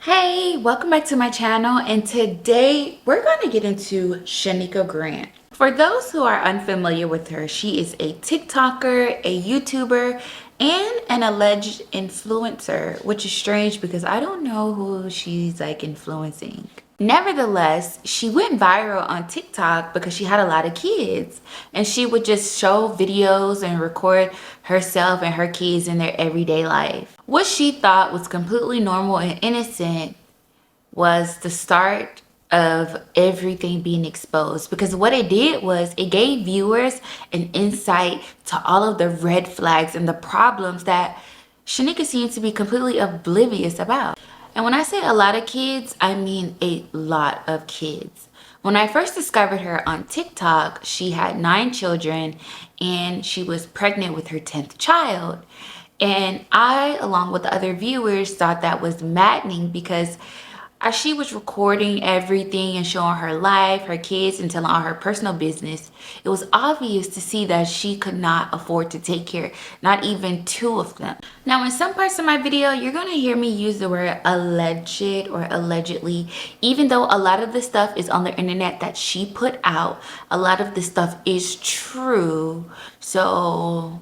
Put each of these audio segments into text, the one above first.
Hey, welcome back to my channel, and today we're going to get into Shanika Grant. For those who are unfamiliar with her, she is a TikToker, a YouTuber, and an alleged influencer, which is strange because I don't know who she's like influencing. Nevertheless, she went viral on TikTok because she had a lot of kids, and she would just show videos and record herself and her kids in their everyday life. What she thought was completely normal and innocent was the start of everything being exposed, because what it did was it gave viewers an insight to all of the red flags and the problems that Shanika seemed to be completely oblivious about. And when I say a lot of kids, I mean a lot of kids. When I first discovered her on TikTok, she had 9 children and she was pregnant with her 10th child. And I, along with the other viewers, thought that was maddening because as she was recording everything and showing her life, her kids, and telling all her personal business, it was obvious to see that she could not afford to take care, not even 2 of them. Now, in some parts of my video, you're going to hear me use the word alleged or allegedly, even though a lot of the stuff is on the internet that she put out. A lot of the stuff is true. So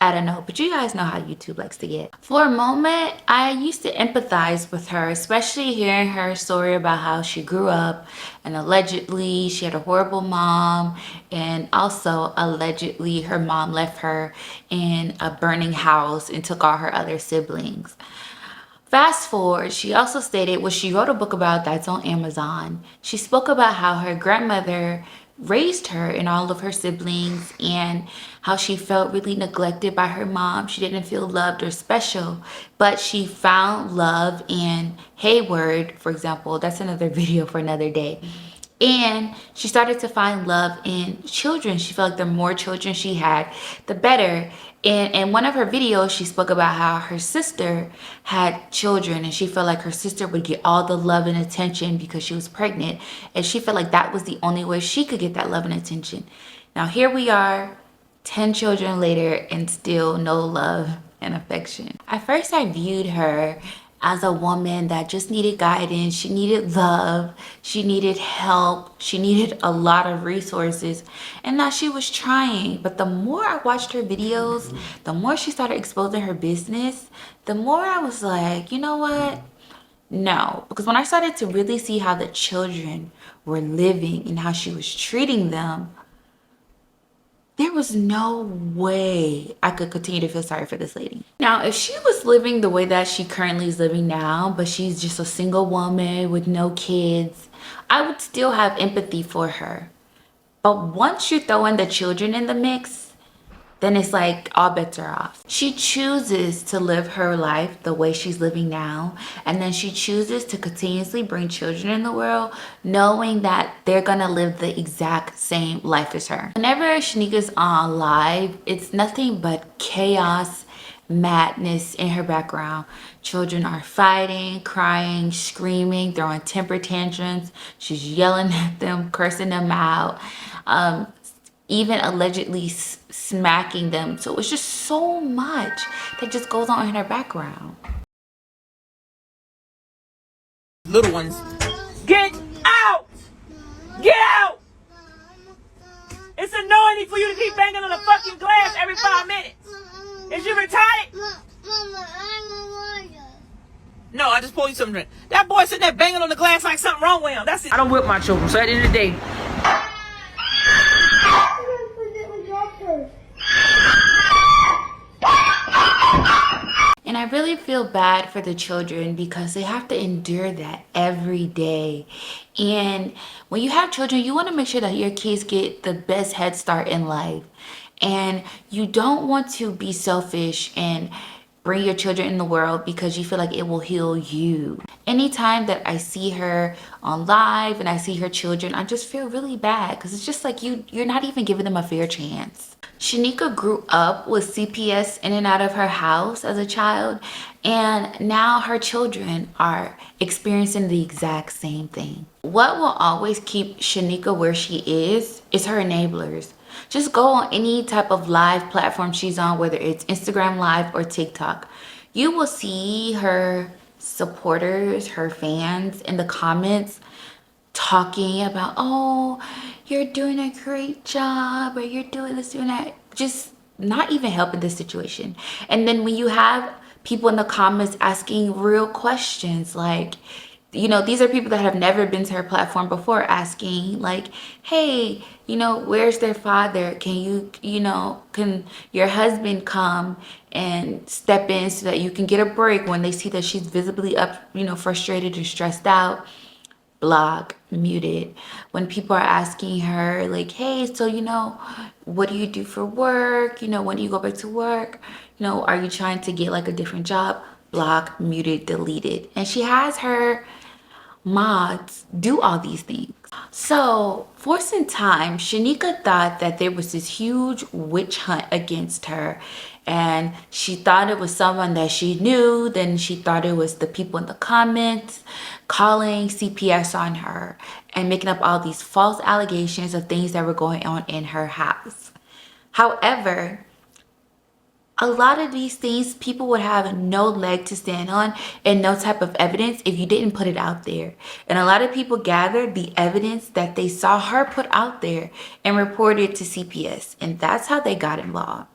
I don't know, but you guys know how YouTube likes to get. For a moment, I used to empathize with her, especially hearing her story about how she grew up and allegedly she had a horrible mom, and also allegedly her mom left her in a burning house and took all her other siblings. Fast forward, she also stated what she wrote a book about that's on Amazon. She spoke about how her grandmother raised her and all of her siblings and how she felt really neglected by her mom. She didn't feel loved or special, but she found love in Hayward, for example. That's another video for another day. And she started to find love in children. She felt like the more children she had, the better. And in one of her videos, she spoke about how her sister had children and she felt like her sister would get all the love and attention because she was pregnant. And she felt like that was the only way she could get that love and attention. Now here we are, 10 children later, and still no love and affection. At first, I viewed her as a woman that just needed guidance. She needed love. She needed help. She needed a lot of resources, and that she was trying. But the more I watched her videos, the more she started exposing her business, the more I was like, you know what? No. Because when I started to really see how the children were living and how she was treating them, there was no way I could continue to feel sorry for this lady. Now, if she was living the way that she currently is living now, but she's just a single woman with no kids, I would still have empathy for her. But once you throw in the children in the mix, then it's like all bets are off. She chooses to live her life the way she's living now, and then she chooses to continuously bring children in the world knowing that they're gonna live the exact same life as her. Whenever Shanika's on live, it's nothing but chaos, madness in her background. Children are fighting, crying, screaming, throwing temper tantrums. She's yelling at them, cursing them out, even allegedly smacking them. So it's just so much that just goes on in her background. Little ones, get out! Get out! It's annoying for you to keep banging on the fucking glass every 5 minutes. Is you retarded? Mama, I'm a warrior. No, I just poured you something to drink. That boy sitting there banging on the glass like something wrong with him. That's it. I don't whip my children, so at the end of the day, And I really feel bad for the children because they have to endure that every day. And when you have children, you want to make sure that your kids get the best head start in life. And you don't want to be selfish and bring your children in the world because you feel like it will heal you. Anytime that I see her on live and I see her children, I just feel really bad because it's just like you're not even giving them a fair chance. Shanika grew up with CPS in and out of her house as a child, and now her children are experiencing the exact same thing. What will always keep Shanika where she is her enablers. Just go on any type of live platform she's on, whether it's Instagram Live or TikTok. You will see her supporters, her fans in the comments talking about, oh, you're doing a great job, or you're doing this, doing that, just not even helping the situation. And then when you have people in the comments asking real questions, like, you know, these are people that have never been to her platform before, asking like, hey, you know, where's their father? Can you know, can your husband come and step in so that you can get a break, when they see that she's visibly up, you know, frustrated or stressed out? Block, muted. When people are asking her like, hey, so, you know, what do you do for work? You know, when do you go back to work? You know, are you trying to get like a different job? Block, muted, deleted. And she has her mods do all these things. So for some time, Shanika thought that there was this huge witch hunt against her, and she thought it was someone that she knew. Then she thought it was the people in the comments calling CPS on her and making up all these false allegations of things that were going on in her house. However, a lot of these things, people would have no leg to stand on and no type of evidence if you didn't put it out there. And a lot of people gathered the evidence that they saw her put out there and reported it to CPS. And that's how they got involved.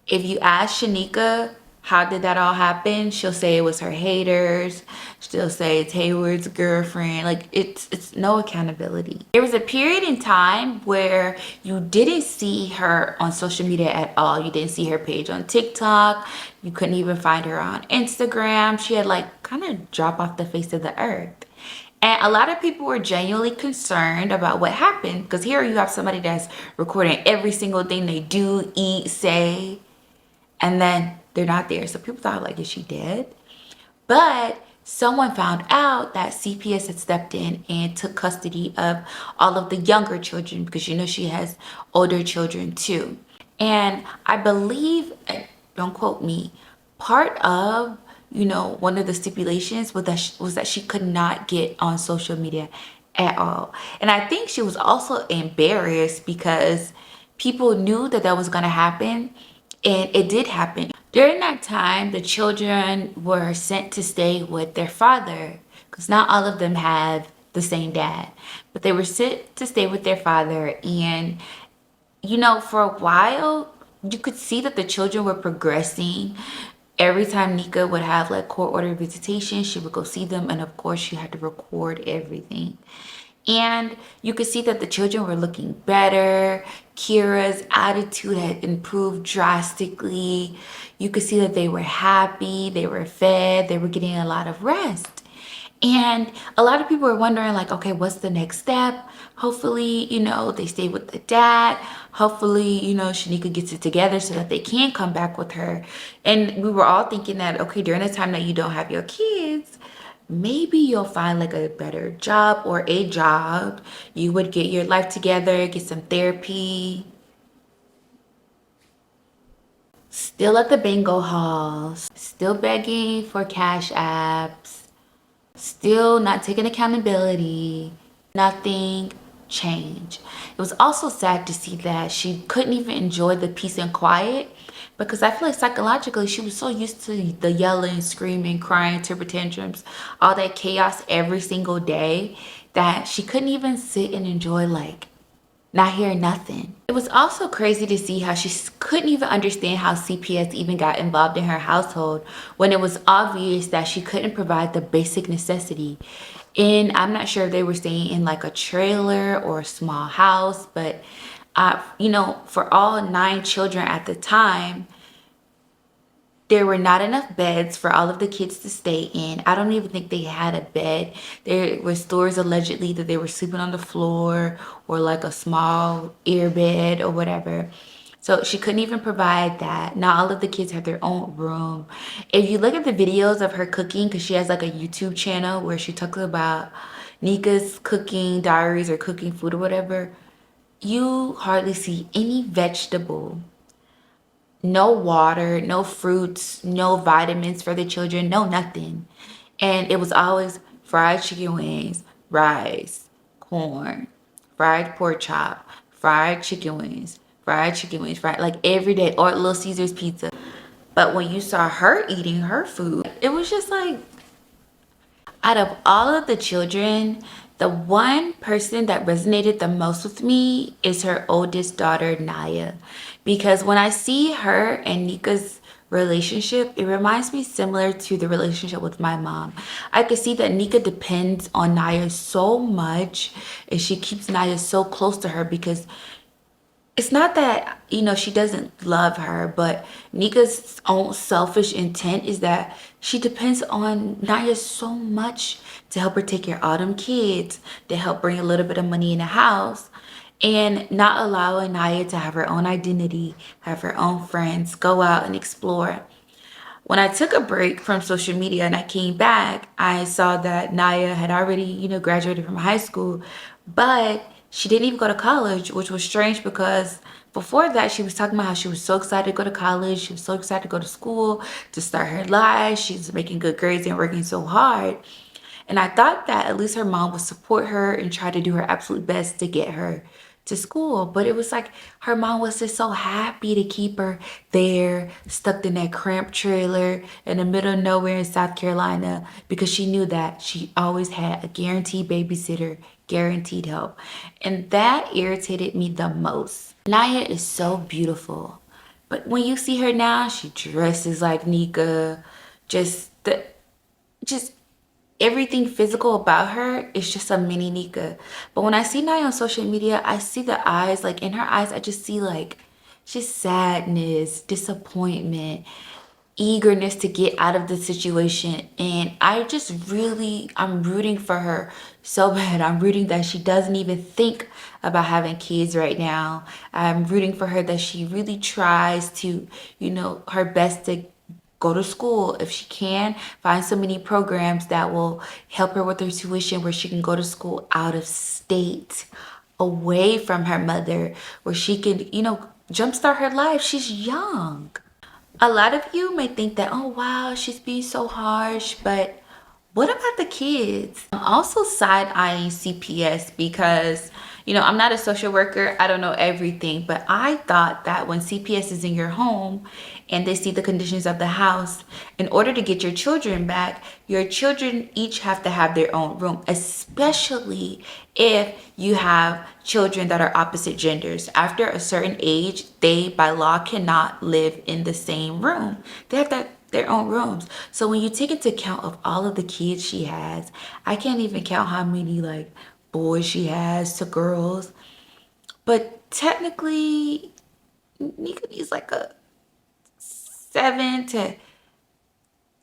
If you ask Shanika, how did that all happen? She'll say it was her haters. She'll say it's Hayward's girlfriend. Like, it's no accountability. There was a period in time where you didn't see her on social media at all. You didn't see her page on TikTok. You couldn't even find her on Instagram. She had like kind of dropped off the face of the earth. And a lot of people were genuinely concerned about what happened, because here you have somebody that's recording every single thing they do, eat, say, and then they're not there. So people thought, like, is she dead? But someone found out that CPS had stepped in and took custody of all of the younger children, because, you know, she has older children too. And I believe, don't quote me, part of, you know, one of the stipulations was that she could not get on social media at all. And I think she was also embarrassed because people knew that that was going to happen, and it did happen. During that time, the children were sent to stay with their father, because not all of them have the same dad, but they were sent to stay with their father. And, you know, for a while, you could see that the children were progressing. Every time Nika would have like court order visitation, she would go see them. And of course, she had to record everything. And you could see that the children were looking better. Kira's attitude had improved drastically. You could see that they were happy, they were fed, they were getting a lot of rest. And a lot of people were wondering, like, okay, what's the next step? Hopefully, you know, they stay with the dad. Hopefully, you know, Shanika gets it together so that they can come back with her. And we were all thinking that, okay, during the time that you don't have your kids, maybe you'll find like a better job or a job. You would get your life together, get some therapy. Still at the bingo halls, still begging for cash apps, still not taking accountability. Nothing changed. It was also sad to see that she couldn't even enjoy the peace and quiet, because I feel like psychologically she was so used to the yelling, screaming, crying, temper tantrums, all that chaos every single day, that she couldn't even sit and enjoy like not hearing nothing. It was also crazy to see how she couldn't even understand how CPS even got involved in her household, when it was obvious that she couldn't provide the basic necessity. And I'm not sure if they were staying in like a trailer or a small house, but you know, for all 9 children at the time, there were not enough beds for all of the kids to stay in. I don't even think they had a bed. There were stories allegedly that they were sleeping on the floor or like a small air bed or whatever. So she couldn't even provide that. Not all of the kids had their own room. If you look at the videos of her cooking, because she has like a YouTube channel where she talks about Nika's cooking diaries or cooking food or whatever, you hardly see any vegetable. No water, no fruits, no vitamins for the children, no nothing. And it was always fried chicken wings, rice, corn, fried pork chop, fried chicken wings, fried like every day, or Little Caesar's pizza. But when you saw her eating her food, it was just like, Out of all of the children, the one person that resonated the most with me is her oldest daughter, Naya. Because when I see her and Nika's relationship, it reminds me similar to the relationship with my mom. I could see that Nika depends on Naya so much, and she keeps Naya so close to her because it's not that, she doesn't love her, but Nika's own selfish intent is that she depends on Naya so much to help her take care of all them kids, to help bring a little bit of money in the house, and not allowing Naya to have her own identity, have her own friends, go out and explore. When I took a break from social media and I came back, I saw that Naya had already, graduated from high school, but she didn't even go to college, which was strange because before that, she was talking about how she was so excited to go to college. She was so excited to go to school, to start her life. She's making good grades and working so hard. And I thought that at least her mom would support her and try to do her absolute best to get her to school. But it was like her mom was just so happy to keep her there, stuck in that cramped trailer in the middle of nowhere in South Carolina, because she knew that she always had a guaranteed babysitter, guaranteed help. And that irritated me the most. Naya is so beautiful. But when you see her now, she dresses like Nika. Just everything physical about her is just a mini Nika. But when I see Naya on social media, I see the eyes, like in her eyes, I just see like just sadness, disappointment, eagerness to get out of the situation. And I'm rooting for her so bad. I'm rooting that she doesn't even think about having kids right now. I'm rooting for her that she really tries to, her best to go to school if she can, find so many programs that will help her with her tuition, where she can go to school out of state, away from her mother, where she can, jumpstart her life. She's young. A lot of you may think that, oh wow, she's being so harsh, but what about the kids? I'm also side-eyeing CPS because, I'm not a social worker. I don't know everything, but I thought that when CPS is in your home and they see the conditions of the house, in order to get your children back, your children each have to have their own room, especially if you have children that are opposite genders. After a certain age, they by law cannot live in the same room. They have their own rooms. So when you take into account of all of the kids she has, I can't even count how many like boys she has to girls. But technically, Nika needs like a 7 to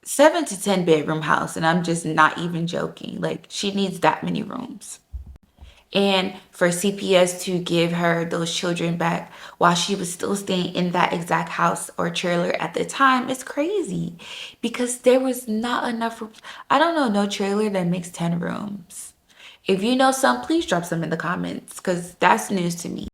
10 bedroom house, and I'm just not even joking. Like, she needs that many rooms. And for CPS to give her those children back while she was still staying in that exact house or trailer at the time is crazy, because there was not enough rooms. I don't know no trailer that makes 10 rooms. If you know some, please drop some in the comments, because that's news to me.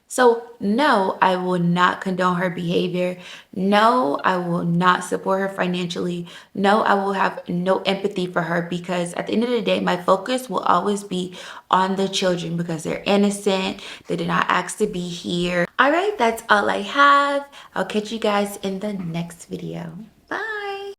So no, I will not condone her behavior. No, I will not support her financially. No, I will have no empathy for her, because at the end of the day, my focus will always be on the children, because they're innocent. They did not ask to be here. All right, that's all I have. I'll catch you guys in the next video.